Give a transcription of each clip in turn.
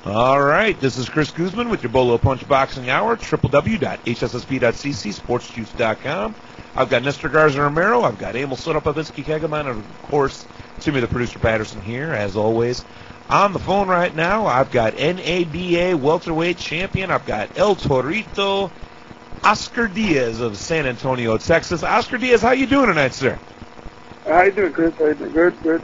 All right, this is Chris Guzman with your Bolo Punch Boxing Hour, www.hssp.cc, sportsjuice.com. I've got Nestor Garza Romero, I've got Emil Sotopovitsky Kegeman, and of course, Timmy the producer Patterson here, as always. On the phone right now, I've got NABA Welterweight champion, I've got El Torito, Oscar Diaz of San Antonio, Texas. Oscar Diaz, how you doing tonight, sir? How you doing, Chris? How you doing? Good.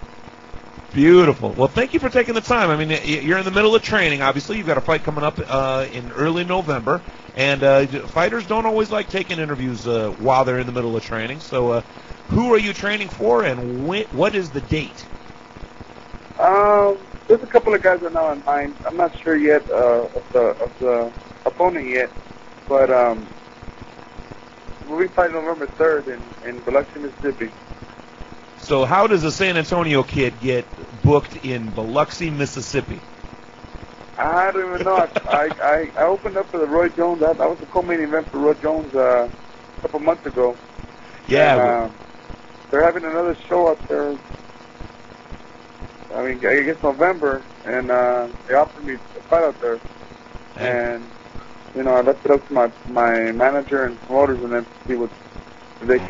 Beautiful. Well, thank you for taking the time. I mean, you're in the middle of training, obviously. You've got a fight coming up in early November, and fighters don't always like taking interviews while they're in the middle of training. So who are you training for, and what is the date? There's a couple of guys I know in mind. I'm not sure yet of the opponent yet, but we'll be fighting November 3rd in Biloxi, Mississippi. So how does a San Antonio kid get booked in Biloxi, Mississippi? I don't even know. I opened up for the Roy Jones. That was the co-main event for Roy Jones a couple months ago. Yeah. And, they're having another show up there. I mean, I guess November, and they offered me a fight out there. And I left it up to my manager and promoters, and then see what's a good,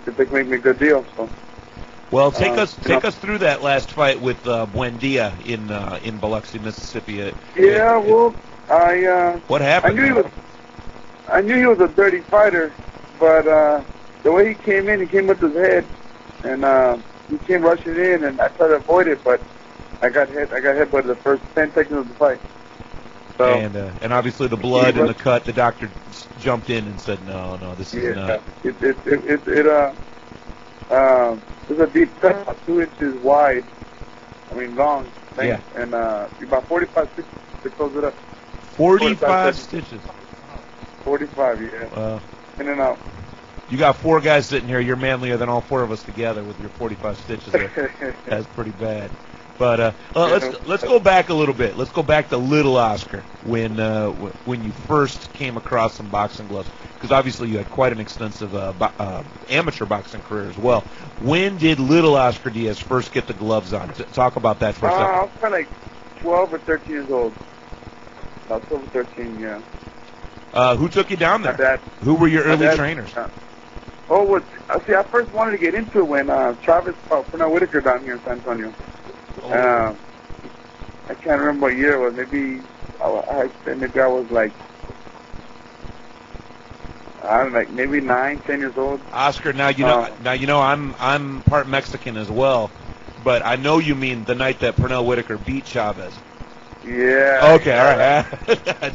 if they can make me a good deal. So. Well, take us through that last fight with Buendia in Biloxi, Mississippi. What happened? I knew he was a dirty fighter, but the way he came in, he came with his head, and he came rushing in, and I tried to avoid it, but I got hit by the first 10 seconds of the fight. So, and obviously the blood and the cut, the doctor jumped in and said, no, this is not. There's a deep cut, about 2 inches wide. I mean, long. Yeah. And about 45 stitches to close it up. 45 stitches. 45, yeah. In and out. You got 4 guys sitting here. You're manlier than all 4 of us together with your 45 stitches. That's pretty bad. But let's go back a little bit. Let's go back to Little Oscar when you first came across some boxing gloves, because obviously you had quite an extensive amateur boxing career as well. When did Little Oscar Diaz first get the gloves on? Talk about that for a second. I was kind of like 12 or 13 years old. About 12 or 13, yeah. Who took you down there? My dad. Who were your early trainers? I first wanted to get into it when Travis fought Pernell Whitaker down here in San Antonio. I can't remember what year it was. Maybe I was like, maybe 9, 10 years old. Oscar, now you know I'm part Mexican as well, but I know you mean the night that Pernell Whitaker beat Chavez. Yeah. Okay, all right.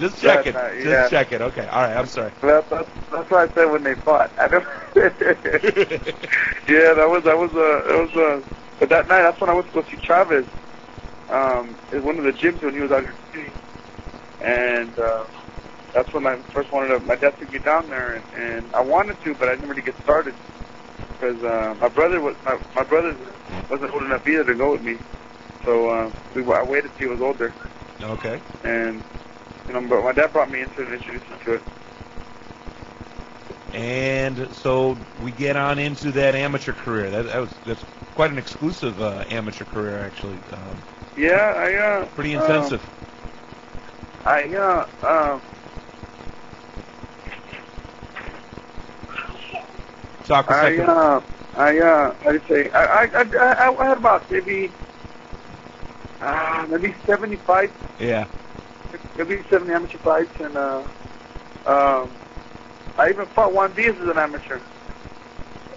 Just check it. Just check it. Okay, all right. I'm sorry. That's what I said when they fought. I don't. Yeah, that was But that night, that's when I went to go see Chavez. In one of the gyms when he was out here shooting, and that's when I first wanted to. My dad took me down there, and I wanted to, but I didn't really get started because my brother wasn't old enough either to go with me. So I waited till he was older. Okay. And but my dad brought me into it and introduced me to it. And so we get on into that amateur career. That's quite an exclusive amateur career, actually. Pretty intensive. Talk a second. I had about maybe 70 fights. Yeah. Maybe 70 amateur fights, and I even fought Juan Diaz as an amateur.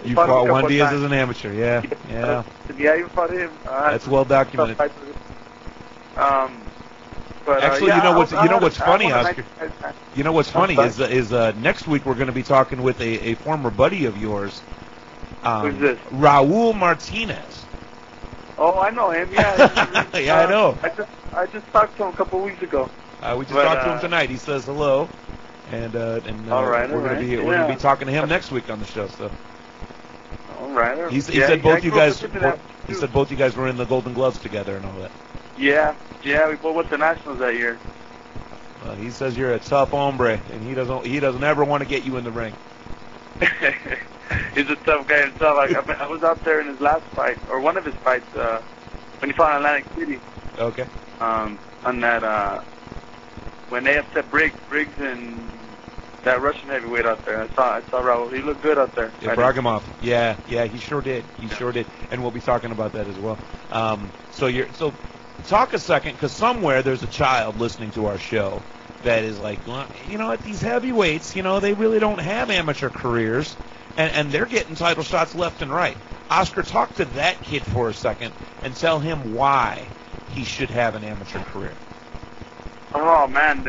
You fought Juan Diaz as an amateur, yeah. Yeah, I even fought him. That's well documented. But, actually, you know what's funny, Oscar? You know what's funny is next week we're going to be talking with a former buddy of yours. Who's this? Raul Martinez. Oh, I know him. Yeah. Yeah, I know. I just talked to him a couple of weeks ago. We just talked to him tonight. He says hello, and we're going to be talking to him next week on the show. So. All right. He said both you guys. He said both you guys were in the Golden Gloves together and all that. Yeah. We both went to nationals that year. He says you're a tough hombre, and he doesn't ever want to get you in the ring. He's a tough guy himself. I was out there in his last fight, or one of his fights, when he fought in Atlantic City. Okay. on that when they upset Briggs and that Russian heavyweight out there. I saw Raul. He looked good out there. Yeah, Bragimov. Yeah, he sure did. Sure did. And we'll be talking about that as well. So talk a second, because somewhere there's a child listening to our show that is like, well, at these heavyweights, they really don't have amateur careers, and they're getting title shots left and right. Oscar, talk to that kid for a second and tell him why he should have an amateur career. Oh man,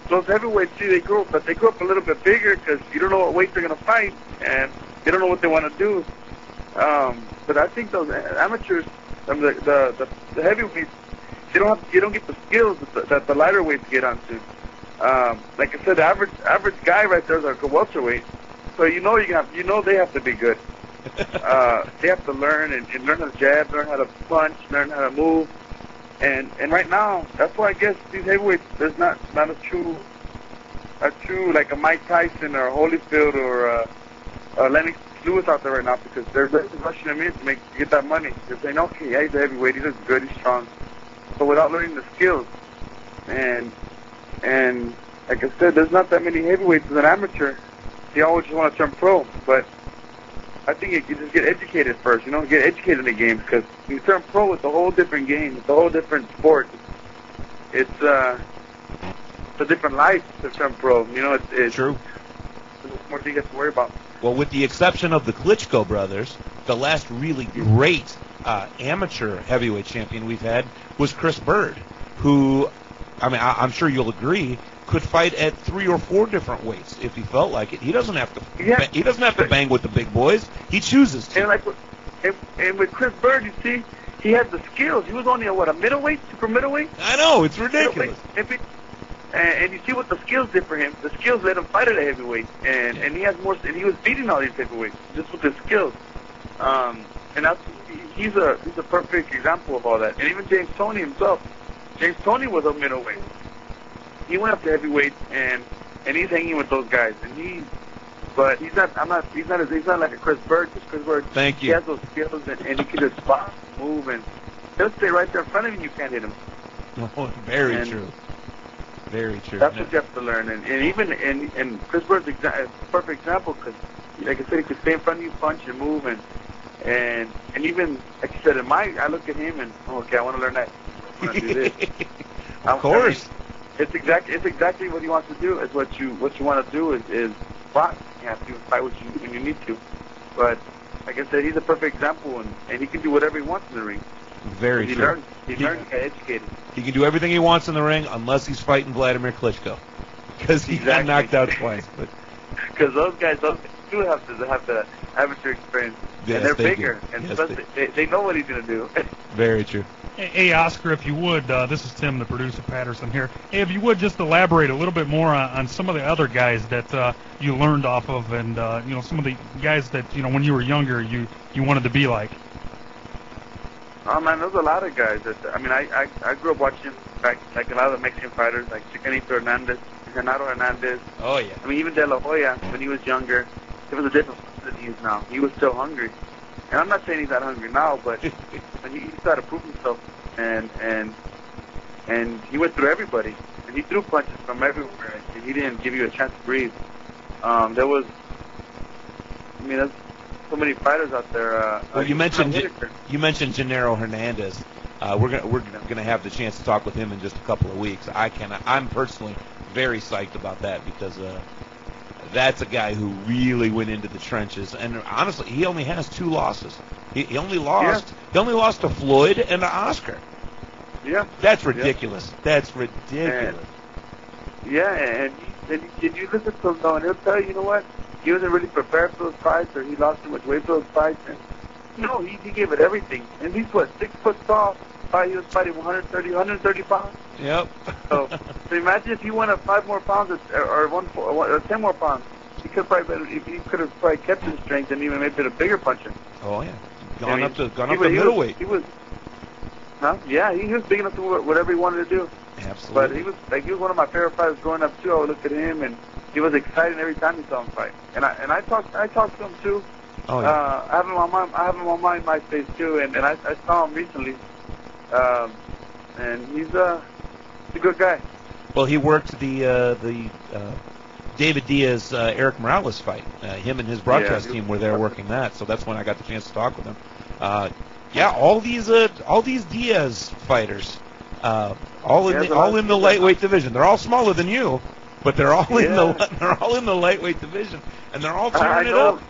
those heavyweights, they grew up a little bit bigger because you don't know what weight they're gonna fight, and they don't know what they want to do. But I think those amateurs, the heavyweights, you don't get the skills that the lighter weights get onto. Like I said, the average guy right there is like a welterweight, so they have to be good. They have to learn and learn how to jab, learn how to punch, learn how to move. And right now, that's why I guess these heavyweights, there's not a true like a Mike Tyson or a Holyfield or Lennox Lewis out there right now, because they're rushing him in to get that money. They're saying, okay, yeah, he's a heavyweight, he looks good, he's strong, but without learning the skills. And like I said, there's not that many heavyweights as an amateur. They always just want to turn pro, but I think you just get educated first, get educated in the game, because when you turn pro, it's a whole different game. It's a whole different sport. It's a different life to turn pro. It's true. There's more things you have to worry about. Well, with the exception of the Klitschko brothers, the last really great amateur heavyweight champion we've had was Chris Bird, who, I'm sure you'll agree, could fight at 3 or 4 different weights if he felt like it. He doesn't have to. Yeah. He doesn't have to bang with the big boys. He chooses to. And with Chris Bird, you see, he has the skills. He was only a middleweight, super middleweight. I know, it's ridiculous. And you see what the skills did for him. The skills let him fight at a heavyweight, and he has more. And he was beating all these heavyweights just with his skills. And he's a perfect example of all that. And even James Toney himself. James Toney was a middleweight. He went up to heavyweight, and he's hanging with those guys. But he's not like a Chris Bird. Because Chris Bird, thank you. He has those skills, and he can just spot, move, and he'll stay right there in front of you. You can't hit him. Oh, very true. Very true. That's what you have to learn. And Chris Bird's a perfect example, because, like I said, he could stay in front of you, punch and move, and even like you said, I look at him and okay, I want to learn that. I want to do this. Of course. It's exactly what he wants to do. It's what you want to do is box. You have to fight when you need to. But like I said, he's a perfect example, and he can do whatever he wants in the ring. Very true. He learned to get educated. He can do everything he wants in the ring unless he's fighting Vladimir Klitschko, because he got knocked out twice. Because those guys do have the amateur experience, yes, and they're bigger, do. and yes, they know what he's going to do. Very true. Hey, Oscar, if you would, this is Tim, the producer, Patterson here. Hey, if you would just elaborate a little bit more on some of the other guys that you learned off of, and some of the guys that when you were younger you wanted to be like. Oh man, there's a lot of guys I grew up watching like a lot of the Mexican fighters, like Chicanito Hernandez, Genaro Hernandez. Oh yeah. Even De La Hoya, when he was younger, it was a different than he is now. He was still hungry. And I'm not saying he's not hungry now, but when he started to prove himself, and he went through everybody, and he threw punches from everywhere, and he didn't give you a chance to breathe. There's so many fighters out there. Well, you mentioned Genaro Hernandez. We're gonna have the chance to talk with him in just a couple of weeks. I'm personally very psyched about that, because that's a guy who really went into the trenches, and honestly, he only has 2 losses. He only lost to Floyd and to Oscar. Yeah, that's ridiculous. Yeah. That's ridiculous. And did you listen to him though? And he'll tell you, what, he wasn't really prepared for those fights, or he lost too much weight for those fights. And he gave it everything. And he's 6 foot tall. He was fighting 130 pounds. Yep. So imagine if he went up 5 more pounds or 10 more pounds. He could have probably kept his strength and even made it a bigger puncher. Oh yeah, gone up to middleweight. Yeah, he was big enough to do whatever he wanted to do. Absolutely. But he was one of my favorite fighters growing up too. I would look at him, and he was excited every time he saw him fight. And I talked to him too. Oh yeah. I have him on my MySpace too, and I saw him recently. And a good guy. Well, he worked the David Diaz Eric Morales fight. Him and his broadcast team were there working that, so that's when I got the chance to talk with him. All these Diaz fighters, all in the lightweight division. They're all smaller than you, but they're all in the lightweight division, and they're all tearing it up.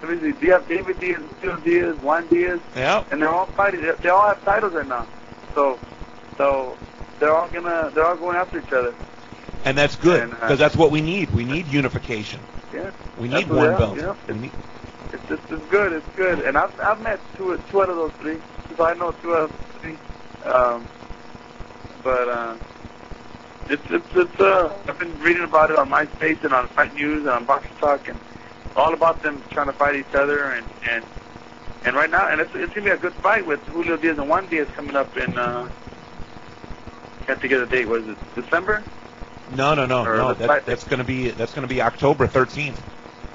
Let me see. You have David Diaz, Phil Diaz, Juan Diaz, and they're all fighting. They all have titles right now, so they're all going after each other. And that's good, because that's what we need. We need unification. Yeah. We need one belt. Yeah. It's good. It's good. And I've met two out of those three. So I know two out of three. I've been reading about it on MySpace and on Fight News and on Boxing Talk, and all about them trying to fight each other. And right now, and it's gonna be a good fight with Julio Diaz and Juan Diaz coming up in. Can't think of the date. Was it December? No. That's gonna be October 13th.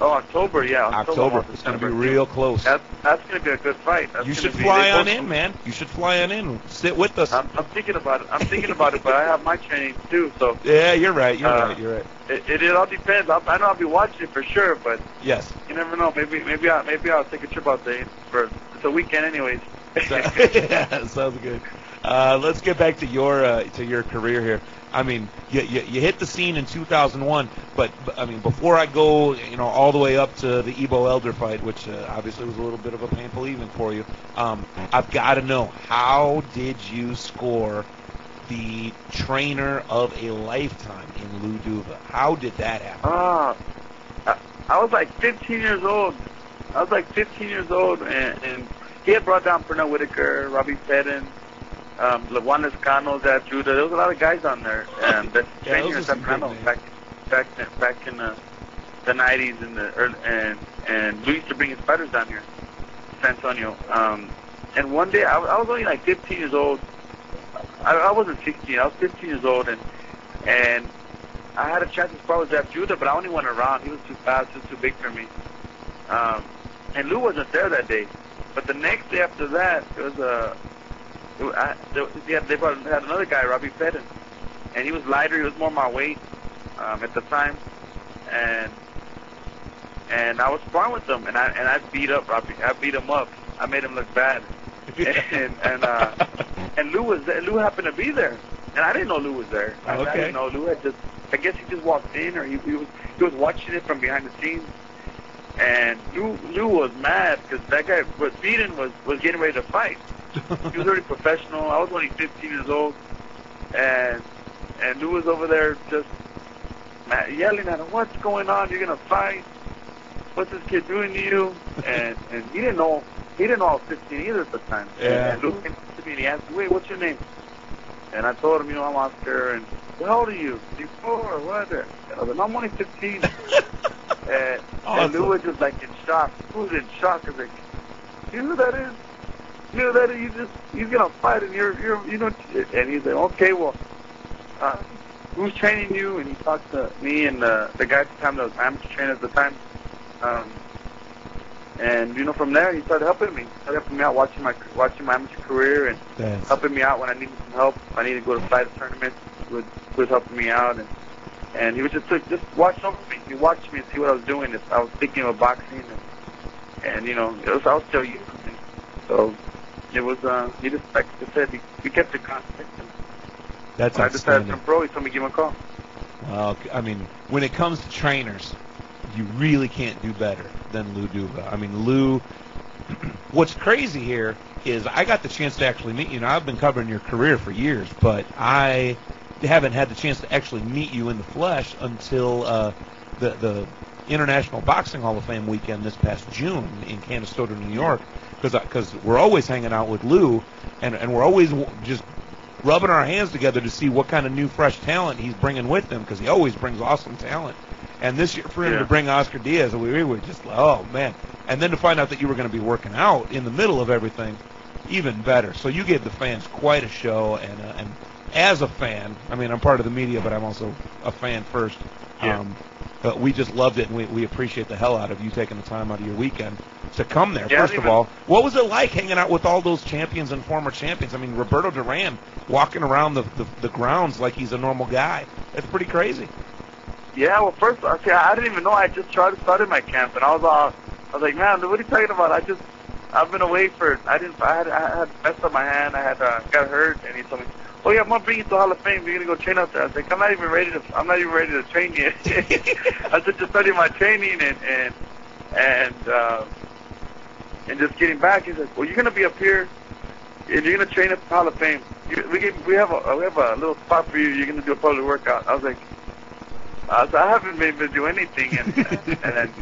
Oh, October, yeah. October. It's gonna be real close. That's gonna be a good fight. You should fly on in, man. You should fly on in. Sit with us. I'm thinking about it. But I have my training too, so. Yeah, you're right. You're right. It all depends. I know I'll be watching it for sure, but. Yes. You never know. Maybe I'll take a trip out there it's a weekend, anyways. Yeah, sounds good. Let's get back to your career here. I mean, you hit the scene in 2001, but I mean, before I go, all the way up to the Ebo Elder fight, which obviously was a little bit of a painful evening for you, I've got to know, how did you score the trainer of a lifetime in Lou Duva? How did that happen? I was like 15 years old. And he had brought down Pernell Whitaker, Robbie Fedden, Juan Lescano, Zab Judah. There was a lot of guys on there, and the trainer in Sacramento back in the 90s and Lou used to bring his fighters down here, San Antonio. And one day I was only like 15 years old. I wasn't 16. I was 15 years old, and I had a chance to spar with Zab Judah, but I only went around. He was too fast, he was too big for me. And Lou wasn't there that day. But the next day after that, they had another guy, Robbie Fedden, and he was lighter. He was more my weight at the time, and I was sparring with him, and I beat up Robbie. I beat him up. I made him look bad, and Lou happened to be there, and I didn't know Lou was there. I didn't know Lou had just. I guess he just walked in, or he was watching it from behind the scenes. And Lou was mad because that guy was beaten, was getting ready to fight. He was already professional. I was only 15 years old, and Lou was over there just yelling at him, "What's going on? You're gonna fight? What's this kid doing to you?" And he didn't know I was 15 either at the time. Yeah. And Lou came up to me and he asked me, "Wait, what's your name?" And I told him, I'm Oscar. And how old are you? 4 or what? I was like, I'm only 15. And Lou was just like in shock. He was in shock. I was like, you know who that is? You know that is? He's gonna fight, and you're. And he's like, okay, well, who's training you? And he talked to me and the guy at the time that was amateur trainer at the time. And from there he started helping me. Out, watching my amateur career, and helping me out when I needed some help. If I needed to go to fight tournaments, he was helping me out, and he was just watching over me. He watched me and see what I was doing. If I was thinking of boxing, and I was still young. So it was he just, like I said, we kept in contact. That's when I decided to turn pro, he told me to give him a call. Well, I mean, when it comes to trainers, you really can't do better than Lou Duva. I mean, Lou, what's crazy here is I got the chance to actually meet you. Now, I've been covering your career for years, but I haven't had the chance to actually meet you in the flesh until the International Boxing Hall of Fame weekend this past June in Canastota, New York, because we're always hanging out with Lou, and we're always just rubbing our hands together to see what kind of new, fresh talent he's bringing with him, because he always brings awesome talent. And this year, for him to bring Oscar Diaz, we were just like, oh, man. And then to find out that you were going to be working out in the middle of everything, even better. So you gave the fans quite a show. And as a fan, I mean, I'm part of the media, but I'm also a fan first. Yeah. we just loved it, and we appreciate the hell out of you taking the time out of your weekend to come there. Yeah, First of all, what was it like hanging out with all those champions and former champions? I mean, Roberto Duran walking around the grounds like he's a normal guy. It's pretty crazy. Yeah, well, first, I didn't even know. I just started my camp, and I was like, man, what are you talking about? I've been away I had messed up my hand. I had got hurt, and he told me, oh yeah, I'm gonna bring you to the Hall of Fame. You're gonna go train out there. I was like, I'm not even ready to train yet. I was just studying my training and just getting back. He's like, well, you're gonna be up here, and you're gonna train at the Hall of Fame. We have a little spot for you. You're gonna do a public workout. I was like, I haven't been able to do anything, and then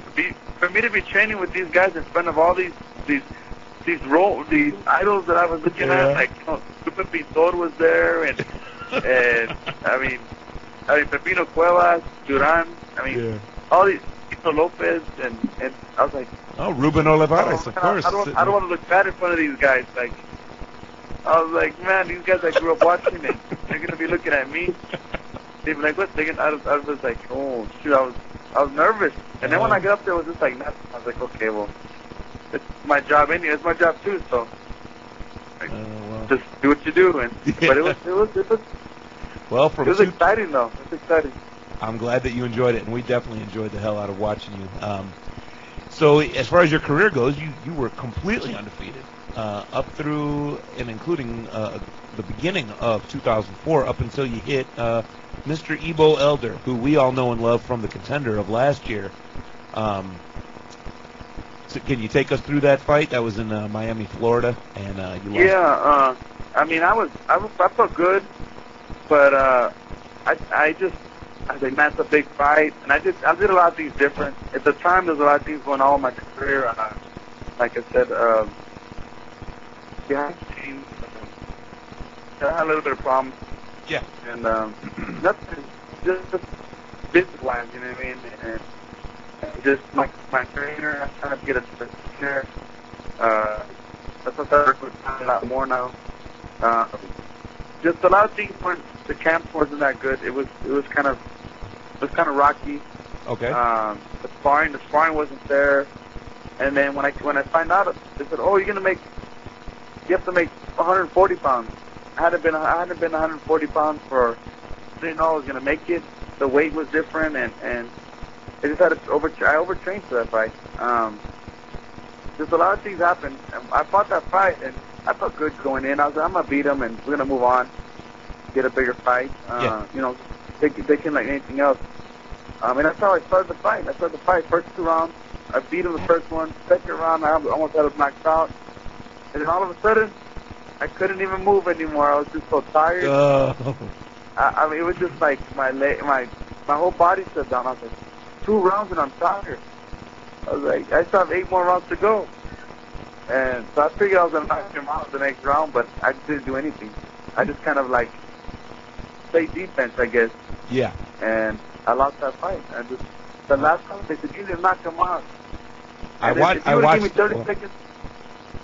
for me to be training with these guys in front of all these idols that I was looking at, like, you know, Super Pintor was there, and I mean Pepino Cuevas, Duran, all these, Tito Lopez, and I was like, oh, Ruben Olivares, of course. I don't want to look bad in front of these guys. Like, I was like, man, these guys I grew up watching, and they're gonna be looking at me. They'd be like, what? I was like, oh shoot, I was nervous, and then when I got up there, it was just like nothing. I was like, okay, well, it's my job anyway. It's my job too, so just do what you do. But it was well, it was exciting though. It was exciting. I'm glad that you enjoyed it, and we definitely enjoyed the hell out of watching you. So as far as your career goes, you were completely undefeated up through and including the beginning of 2004 up until you hit Mr. Ibo Elder, who we all know and love from the Contender of last year. So can you take us through that fight? That was in Miami, Florida, and you lost. Yeah, I mean, I felt good, but I was like, man, it's a big fight, and I did a lot of things different. At the time, there was a lot of things going on in my career. Like I said, behind the scenes, I had a little bit of problems. Yeah. And nothing, just business-wise, you know what I mean? And just my trainer, I tried to get a trainer. That's what I work with a lot more now. Just a lot of things weren't, the camp wasn't that good. It was kind of rocky. Okay. The sparring wasn't there. And then when I find out, they said, oh, you have to make 140 pounds. I hadn't been 140 pounds for, I didn't know I was going to make it. The weight was different, and I just had to I overtrained for that fight. Just a lot of things happened. I fought that fight, and I felt good going in. I was like, I'm going to beat him, and we're going to move on, get a bigger fight. You know, they can like anything else. And that's how I started the fight. First 2 rounds, I beat him the first one. Second round, I almost had him knocked out. And then all of a sudden, I couldn't even move anymore. I was just so tired. I mean, it was just like my whole body shut down. I was like, 2 rounds and I'm tired. I was like, I still have 8 more rounds to go. And so I figured I was going to knock him out the next round, but I didn't do anything. I just kind of like played defense, I guess. Yeah. And I lost that fight. And just the last time they said, you didn't knock him out. I watched. If you would have given me 30 seconds,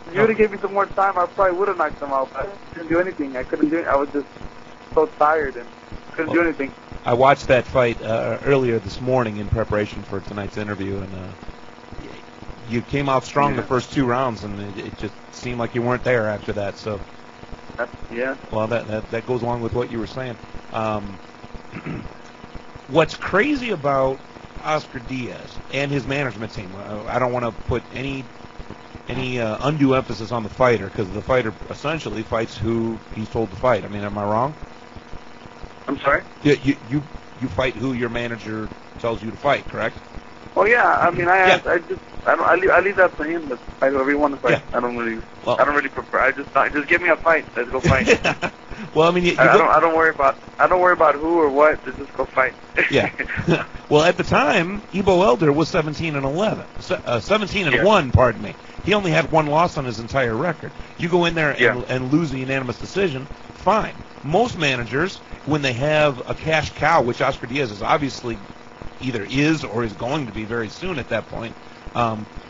if you would have given me some more time, I probably would have knocked him out. But I couldn't do anything. I couldn't do it. I was just so tired and couldn't do anything. I watched that fight earlier this morning in preparation for tonight's interview, and you came out strong the first 2 rounds, and it just seemed like you weren't there after that. So, yeah. Well, that goes along with what you were saying. What's crazy about Oscar Diaz and his management team? I don't want to put any undue emphasis on the fighter, because the fighter essentially fights who he's told to fight. I mean, am I wrong? I'm sorry? Yeah, you fight who your manager tells you to fight, correct? Well, yeah. I mean, I leave that to him to fight whoever he wants to fight. Yeah. I don't really prefer. I just give me a fight. Let's go fight. Well, I mean, I don't worry about who or what. Let's just go fight. Yeah. Well, at the time, Ibo Elder was 17-11, 17-1. Pardon me. He only had 1 loss on his entire record. You go in there and lose a unanimous decision, fine. Most managers, when they have a cash cow, which Oscar Diaz is obviously either is or is going to be very soon at that point,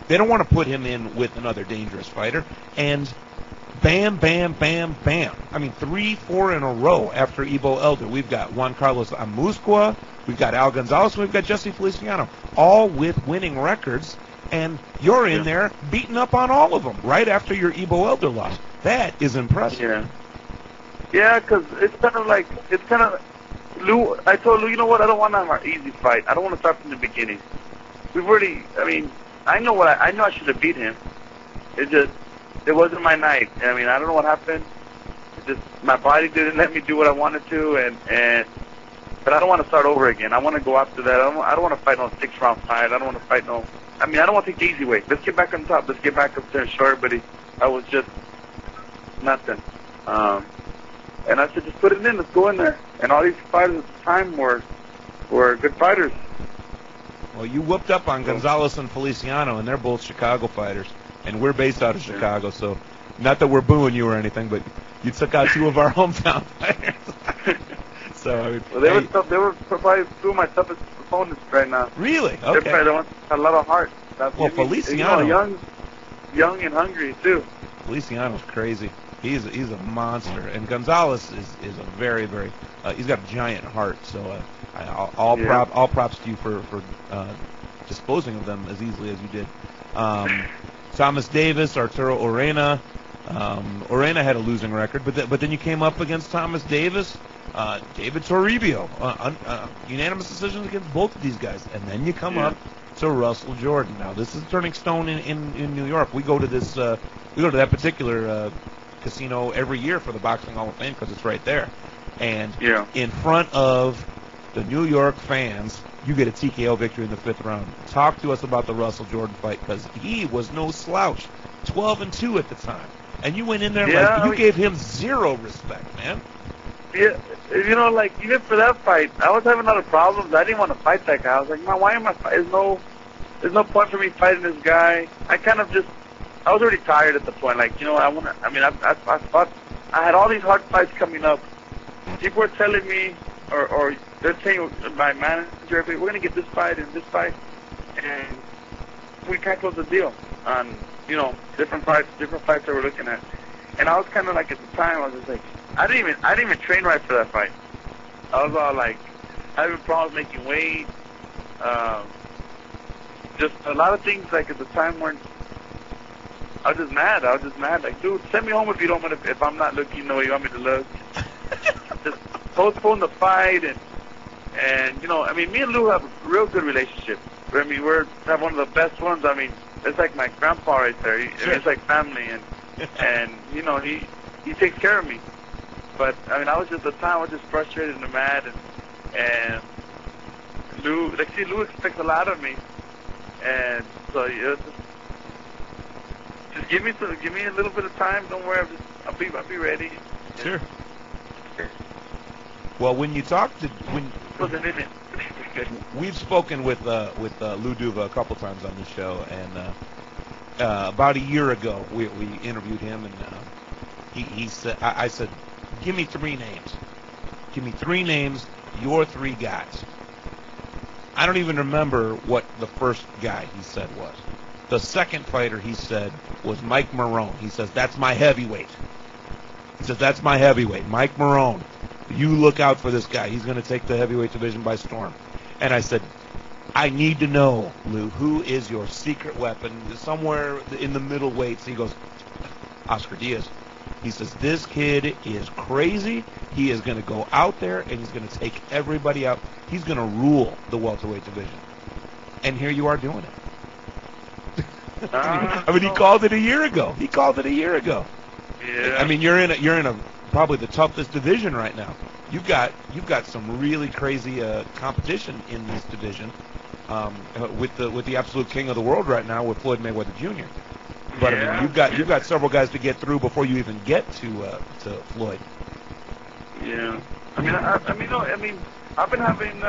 they don't want to put him in with another dangerous fighter. And bam, bam, bam, bam. I mean, 3-4 in a row after Ibo Elder. We've got Juan Carlos Amusqua, we've got Al Gonzalez, we've got Jesse Feliciano, all with winning records, and you're in there beating up on all of them right after your Ibo Elder loss. That is impressive. Yeah. Yeah, because it's kind of Lou, I told Lou, you know what, I don't want to have an easy fight. I don't want to start from the beginning. I know I should have beat him. It wasn't my night. I mean, I don't know what happened. My body didn't let me do what I wanted to, but I don't want to start over again. I want to go after that. I don't want to fight no 6-round fight. I don't want to fight no. I mean, I don't want to take the easy way. Let's get back on top. Let's get back up there and show everybody I was just nothing. And I said, just put it in. Let's go in there. And all these fighters at the time were good fighters. Well, you whooped up on Gonzalez and Feliciano, and they're both Chicago fighters, and we're based out of Chicago. So, not that we're booing you or anything, but you took out 2 of our hometown fighters. So, I mean, well, they were probably 2 of my toughest opponents right now. Really? They're Okay. probably had a lot of heart. Well, Feliciano, young and hungry too. Feliciano's crazy. He's a monster, and Gonzalez is a very, very. He's got a giant heart. So all props to you for disposing of them as easily as you did. Thomas Davis, Arturo Orena. Orena had a losing record, but then you came up against Thomas Davis, David Toribio, unanimous decisions against both of these guys, and then you come up to Russell Jordan. Now this is Turning Stone in New York. We go to this we go to that particular casino every year for the Boxing Hall of Fame because it's right there, and in front of the New York fans, you get a TKO victory in the 5th round. Talk to us about the Russell Jordan fight because he was no slouch, 12-2 at the time. And you went in there you gave him zero respect, man. Yeah, even for that fight, I was having a lot of problems. I didn't want to fight that guy. I was like, man, why am I fighting? There's no point for me fighting this guy. I was already tired at the point. I fought. I had all these hard fights coming up. People were telling me, or they're saying my manager, we're going to get this fight and this fight. And we can't close the deal on, different fights that we're looking at. And I was kind of at the time, I was just like, I didn't even train right for that fight. I was all having problems making weight. Just a lot of things at the time weren't. I was just mad. Dude, send me home if you don't want to. If I'm not looking the way you want me to look. Just postpone the fight and me and Lou have a real good relationship. I mean, we have one of the best ones. I mean, it's like my grandpa right there. It's like family, and he takes care of me. But I mean, I was just frustrated and mad, and Lou expects a lot of me, and so just give me a little bit of time. Don't worry, I'll be ready. Sure. Well, when you talk to we've spoken with Lou Duva a couple times on this show, and about a year ago we interviewed him, and he said, I said, give me 3 names. Give me 3 names, your 3 guys. I don't even remember what the first guy he said was. The second fighter he said was Mike Marone. He says, that's my heavyweight. Mike Marone. You look out for this guy. He's going to take the heavyweight division by storm. And I said, I need to know, Lou, who is your secret weapon? Somewhere in the middle weights. He goes, Oscar Diaz. He says, this kid is crazy. He is going to go out there and he's going to take everybody out. He's going to rule the welterweight division. And here you are doing it. I mean, he called it a year ago. Yeah. I mean, you're in a probably the toughest division right now. You've got some really crazy competition in this division with the absolute king of the world right now with Floyd Mayweather Jr. But I mean, you've got several guys to get through before you even get to Floyd. Yeah. I've been having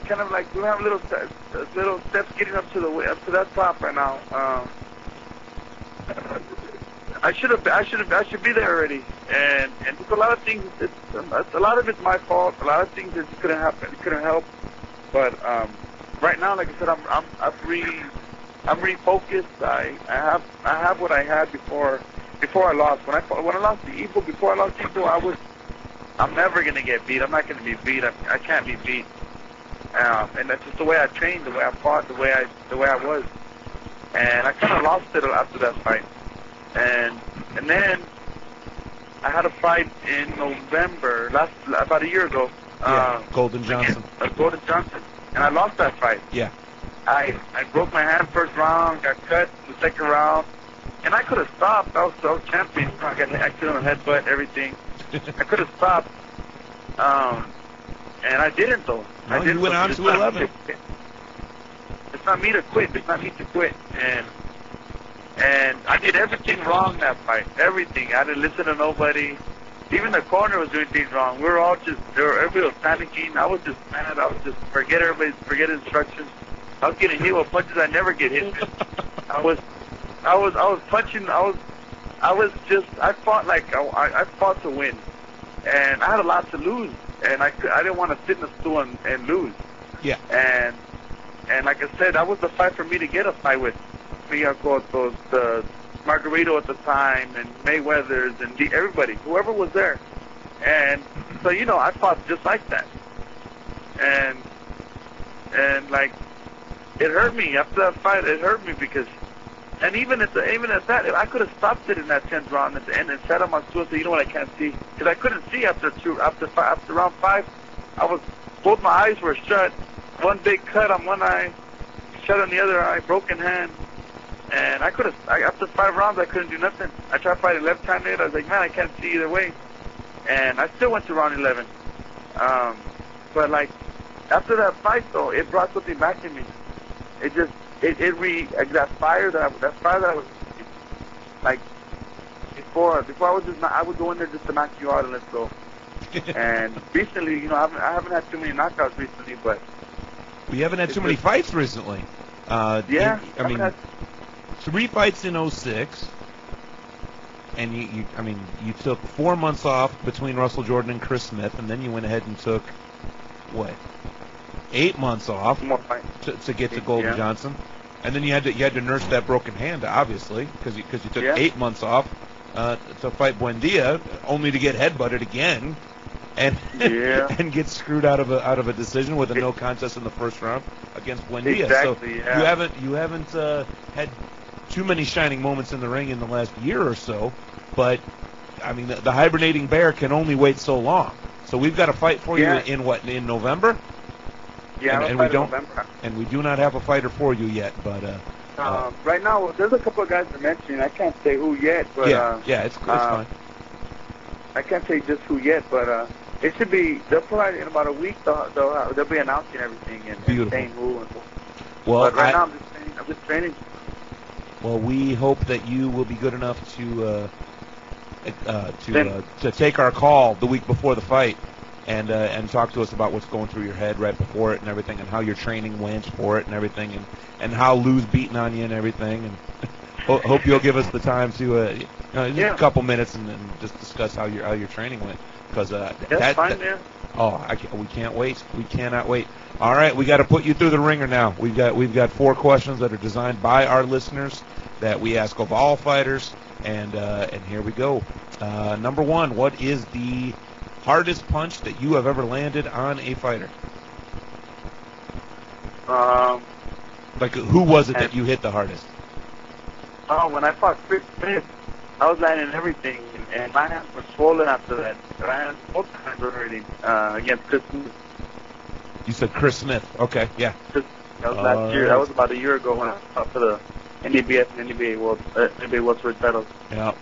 kind of we have little steps getting up to that top right now. I should be there already, and a lot of things. A lot of it's my fault. A lot of things that couldn't happen. Couldn't help. But right now, like I said, I'm I'm refocused. I have what I had before I lost. When I lost to Eagle, before I lost to Eagle, I'm never gonna get beat. I'm not gonna be beat. I can't be beat. And that's just the way I trained, the way I fought, the way I was. And I kind of lost it after that fight. And then I had a fight in November, about a year ago. Golden Johnson. Golden Johnson. And I lost that fight. Yeah. I broke my hand first round, got cut in the second round, and I could have stopped. I was champion. I got an accidental headbutt, everything. I could have stopped. And I didn't, though. No, you went on to 11. It's not me to quit. It's not me to quit. And I did everything wrong that fight. Everything. I didn't listen to nobody. Even the corner was doing things wrong. We were all everybody was panicking. I was just mad. I was just forget instructions. I was getting hit with punches I never get hit with. I was punching. I fought like I fought to win, and I had a lot to lose, and I didn't want to sit in the stool and lose. Yeah. And like I said, that was the fight for me to get a fight with the Margarito at the time, and Mayweather's, and everybody, whoever was there. And so, I fought just like that. And like, it hurt me after that fight. It hurt me because, and even at that, I could have stopped it in that 10th round at the end and sat on my stool and said, you know what, I can't see, because I couldn't see after round 5. Both my eyes were shut. One big cut on one eye, shut on the other eye, broken hand. And after 5 rounds, I couldn't do nothing. I tried fighting left-handed. I was like, man, I can't see either way. And I still went to round 11. But like, after that fight, though, it brought something back in me. That fire that I was, like, before I would go in there just to knock you out and let's go. And recently, I haven't had too many knockouts recently, but we haven't had too many fights recently. Yeah, I mean, 3 fights in 06, and you took 4 months off between Russell Jordan and Chris Smith, and then you went ahead and took 8 months off to get to Golden Johnson, and then you had to nurse that broken hand, obviously, because you took 8 months off to fight Buendia, only to get headbutted again, and and get screwed out of a decision with a no contest in the first round against Buendia. Exactly, so you haven't had too many shining moments in the ring in the last year or so, but I mean the hibernating bear can only wait so long. So we've got a fight for you in November. Yeah, and we do not have a fighter for you yet, but right now there's a couple of guys to mention. I can't say who yet, but it's fine. I can't say just who yet, but it should be. They'll probably in about a week. They'll be announcing everything and saying who. Well, but right now I'm just training. Well, we hope that you will be good enough to take our call the week before the fight and talk to us about what's going through your head right before it and everything, and how your training went for it and everything, and how Lou's beating on you and everything. And hope you'll give us the time to just a couple minutes and just discuss how your training went, because that's fine, man. We can't wait. We cannot wait. All right, we got to put you through the ringer now. We've got 4 questions that are designed by our listeners that we ask of all fighters, and here we go. Number 1, what is the hardest punch that you have ever landed on a fighter? Like, who was it that you hit the hardest? When I fought Chris Smith, I was landing everything, and my hands were swollen after that. My hands both hands were hurting against Chris Smith. You said Chris Smith. Okay, yeah. That was last year. That was about a year ago when I fought for the NBBF and NBA Welterweight titles. Yeah.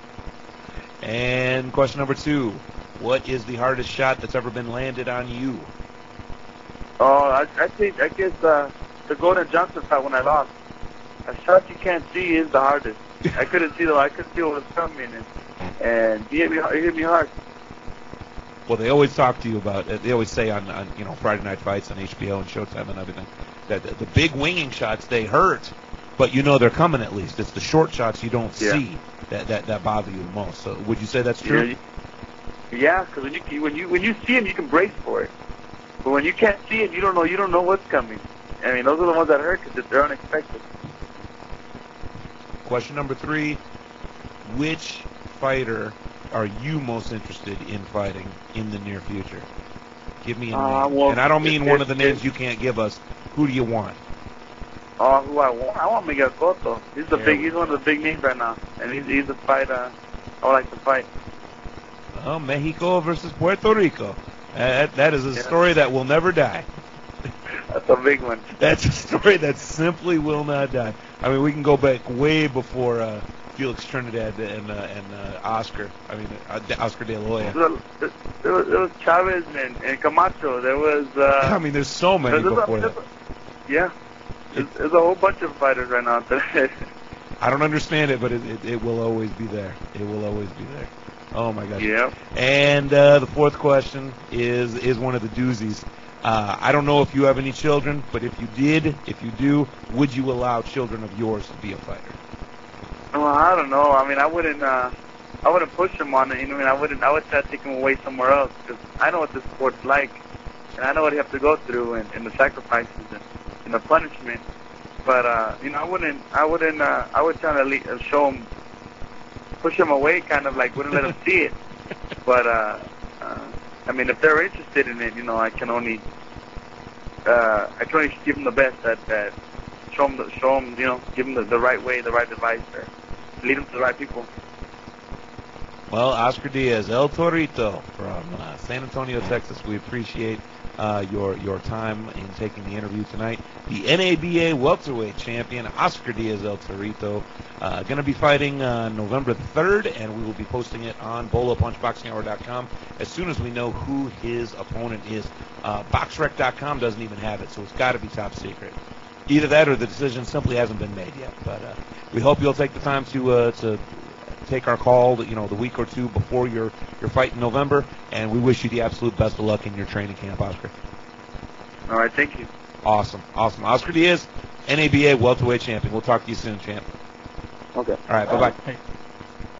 And question number 2. What is the hardest shot that's ever been landed on you? I guess the Golden Johnson fight when I lost. A shot you can't see is the hardest. I couldn't see what was coming, and he hit me hard. Well, they always talk to you about it. They always say on Friday Night Fights on HBO and Showtime and everything that the big winging shots, they hurt, but they're coming at least. It's the short shots you don't see that bother you the most. So would you say that's true? Yeah, because when you see them, you can brace for it. But when you can't see it, you don't know what's coming. I mean, those are the ones that hurt because they're unexpected. Question number 3, which fighter are you most interested in fighting in the near future? Give me a name. Well, and I don't mean one of the names you can't give us. Who do you want? Who I want? I want Miguel Cotto. He's one of the big names right now, and he's a fighter I would like to fight. Oh, Mexico versus Puerto Rico. That is a story that will never die. That's a big one. That's a story that simply will not die. I mean, we can go back way before Felix Trinidad and Oscar. I mean, Oscar De La Hoya. There was Chavez and Camacho. There was. I mean, there's so many before that. Yeah. There's a whole bunch of fighters right now today. I don't understand it, but it will always be there. It will always be there. Oh my gosh. Yeah. And the fourth question is one of the doozies. I don't know if you have any children, but if you do, would you allow children of yours to be a fighter? Well, I don't know. I mean, I wouldn't push them on it. You know, I mean, I would try to take them away somewhere else because I know what this sport's like, and I know what you have to go through and the sacrifices and the punishment. But you know, I would try to show them, push them away, kind of like wouldn't let them see it. But I mean, if they're interested in it, you know, I can only give them the best that show them, you know, give them the right way, the right advice, or lead them to the right people. Well, Oscar Diaz, El Torito from San Antonio, Texas. We appreciate your time in taking the interview tonight. The NABA Welterweight champion, Oscar Diaz El Torito, going to be fighting November 3rd, and we will be posting it on BoloPunchBoxingHour.com as soon as we know who his opponent is. BoxRec.com doesn't even have it, so it's got to be top secret. Either that or the decision simply hasn't been made yet. But we hope you'll take the time to take our call, you know, the week or two before your fight in November, and we wish you the absolute best of luck in your training camp, Oscar. All right, thank you. Awesome. Oscar Diaz, NABA Welterweight champion. We'll talk to you soon, champ. Okay. All right, bye-bye. Hey.